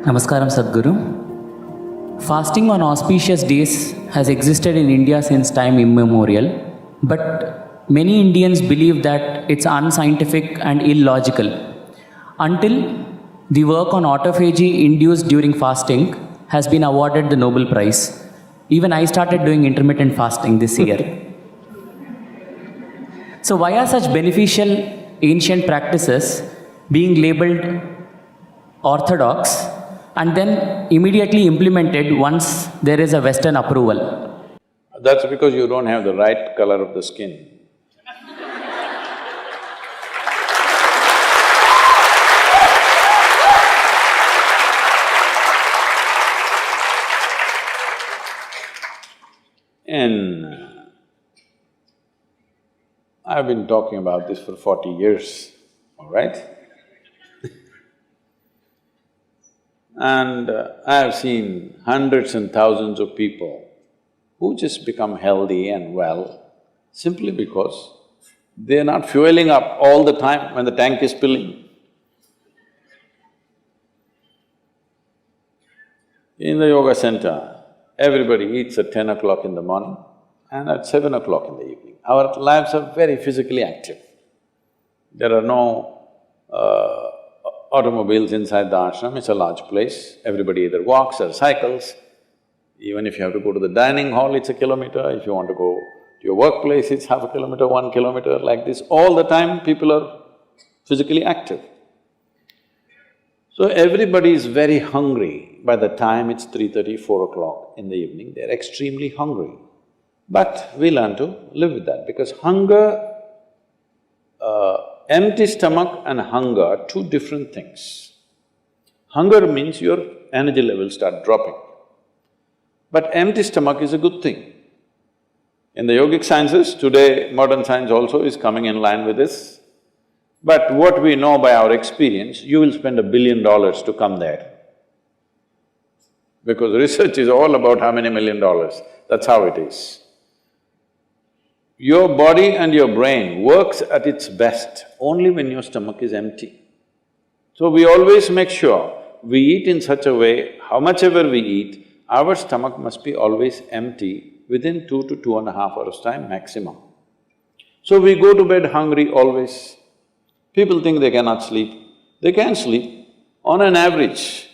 Namaskaram Sadhguru. Fasting on auspicious days has existed in India since time immemorial, but many Indians believe that it's unscientific and illogical until the work on autophagy induced during fasting has been awarded the Nobel Prize. Even I started doing intermittent fasting this year. So why are such beneficial ancient practices being labeled orthodox and then immediately implemented once there is a Western approval? That's because you don't have the right color of the skin. I've been talking about this for 40 years, all right? And I have seen hundreds and thousands of people who just become healthy and well simply because they're not fueling up all the time when the tank is filling. In the yoga center, everybody eats at 10 o'clock in the morning and at 7 o'clock in the evening. Our lives are very physically active. There are no automobiles inside the ashram, it's a large place. Everybody either walks or cycles. Even if you have to go to the dining hall, it's a kilometer. If you want to go to your workplace, it's half a kilometer, 1 kilometer, like this. All the time, people are physically active. So everybody is very hungry. By the time it's 3:30, 4 o'clock in the evening, they're extremely hungry. But we learn to live with that because hunger, empty stomach and hunger are two different things. Hunger means your energy levels start dropping. But empty stomach is a good thing. In the yogic sciences, today modern science also is coming in line with this. But what we know by our experience, you will spend $1 billion to come there. Because research is all about how many $1 million, that's how it is. Your body and your brain works at its best only when your stomach is empty. So we always make sure we eat in such a way, how much ever we eat, our stomach must be always empty within 2 to 2.5 hours' time maximum. So we go to bed hungry always. People think they cannot sleep. They can sleep. On an average,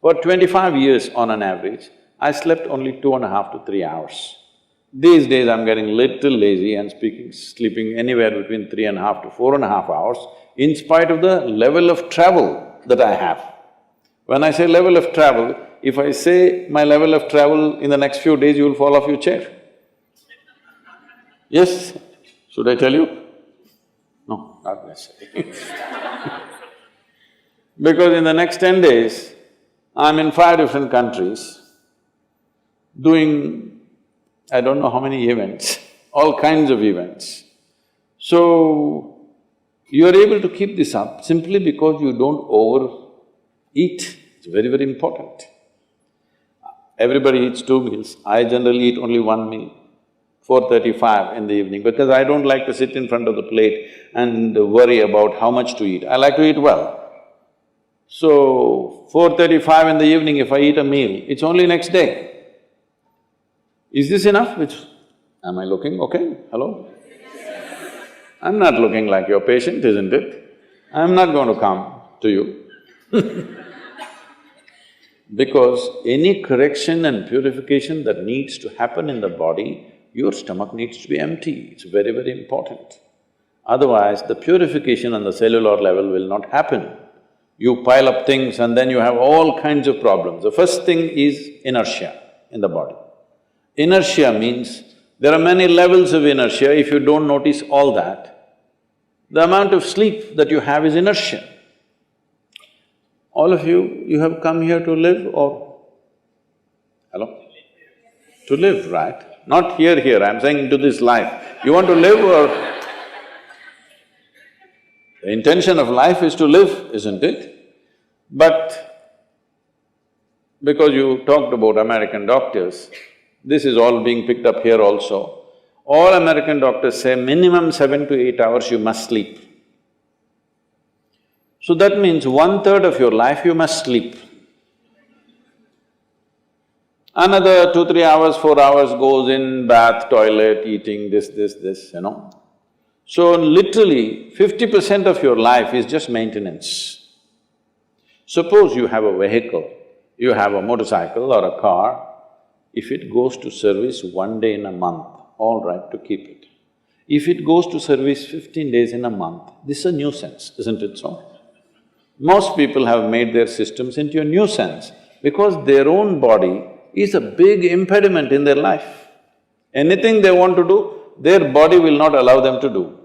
for 25 years on an average, I slept only 2.5 to 3 hours. These days I'm getting little lazy and sleeping anywhere between 3.5 to 4.5 hours in spite of the level of travel that I have. When I say level of travel, if I say my level of travel in the next few days, you will fall off your chair. Yes? Should I tell you? No, not necessarily. Because in the next 10 days, I'm in 5 different countries doing I don't know how many events, all kinds of events. So, you are able to keep this up simply because you don't overeat. It's very, very important. Everybody eats 2 meals. I generally eat only 1 meal, 4:35 in the evening, because I don't like to sit in front of the plate and worry about how much to eat. I like to eat well. So, 4:35 in the evening, if I eat a meal, it's only next day. Is this enough? Am I looking okay? Hello? I'm not looking like your patient, isn't it? I'm not going to come to you because any correction and purification that needs to happen in the body, your stomach needs to be empty. It's very, very important. Otherwise, the purification on the cellular level will not happen. You pile up things and then you have all kinds of problems. The first thing is inertia in the body. Inertia means there are many levels of inertia. If you don't notice all that, the amount of sleep that you have is inertia. All of you have come here to live or… Hello? To live, right? Not here, I'm saying into this life. You want to live or… The intention of life is to live, isn't it? But because you talked about American doctors, this is all being picked up here also. All American doctors say minimum 7 to 8 hours you must sleep. So that means 1/3 of your life you must sleep. Another 2-3 hours, 4 hours goes in bath, toilet, eating, this, So literally, 50% of your life is just maintenance. Suppose you have a vehicle, you have a motorcycle or a car, if it goes to service 1 day in a month, all right to keep it. If it goes to service 15 days in a month, this is a nuisance, isn't it so? Most people have made their systems into a nuisance because their own body is a big impediment in their life. Anything they want to do, their body will not allow them to do.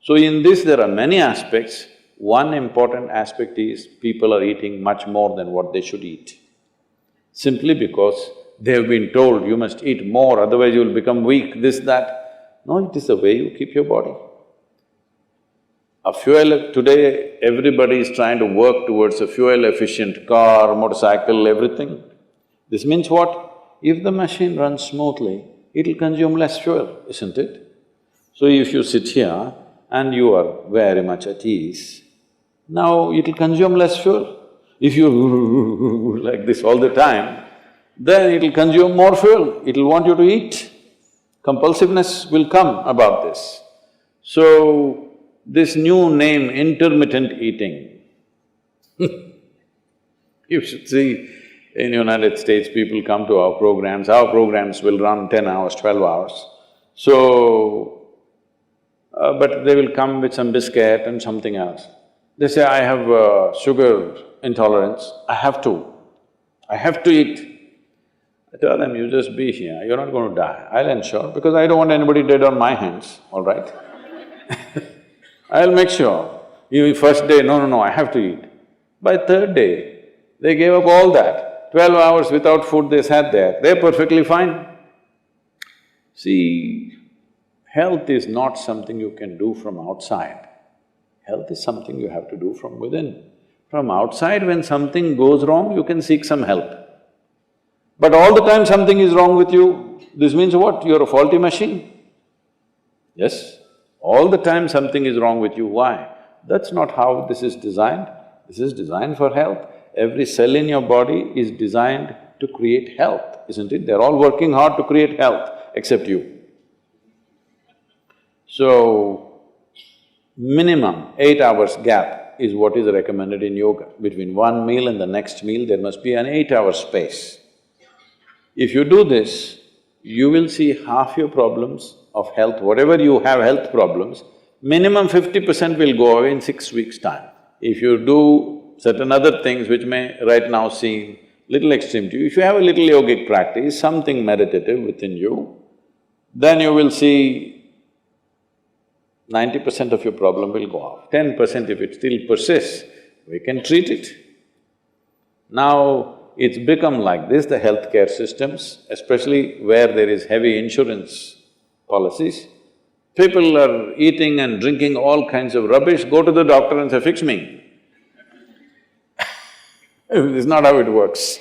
So in this there are many aspects. One important aspect is people are eating much more than what they should eat. Simply because they have been told, you must eat more, otherwise you will become weak, this, that. No, it is the way you keep your body. Today everybody is trying to work towards a fuel-efficient car, motorcycle, everything. This means what? If the machine runs smoothly, it'll consume less fuel, isn't it? So if you sit here and you are very much at ease, now it'll consume less fuel. If you like this all the time, then it'll consume more fuel, it'll want you to eat. Compulsiveness will come about this. So, this new name, intermittent eating, you should see, in United States, people come to our programs will run 10 hours, 12 hours. So, but they will come with some biscuit and something else. They say, I have sugar intolerance, I have to eat. I tell them, you just be here, you're not going to die, I'll ensure, because I don't want anybody dead on my hands, all right? I'll make sure. You first day, no, I have to eat. By third day, they gave up all that. 12 hours without food they sat there, they're perfectly fine. See, health is not something you can do from outside. Health is something you have to do from within. From outside, when something goes wrong, you can seek some help. But all the time something is wrong with you, this means what? You're a faulty machine. Yes? All the time something is wrong with you, why? That's not how this is designed. This is designed for health. Every cell in your body is designed to create health, isn't it? They're all working hard to create health, except you. So, minimum 8 hours gap is what is recommended in yoga. Between one meal and the next meal, there must be an 8-hour space. If you do this, you will see half your problems of health, whatever you have health problems, minimum 50% will go away in 6 weeks' time. If you do certain other things which may right now seem little extreme to you, if you have a little yogic practice, something meditative within you, then you will see 90% of your problem will go off. 10% if it still persists, we can treat it. Now, it's become like this, the healthcare systems, especially where there is heavy insurance policies. People are eating and drinking all kinds of rubbish, go to the doctor and say, fix me. This is not how it works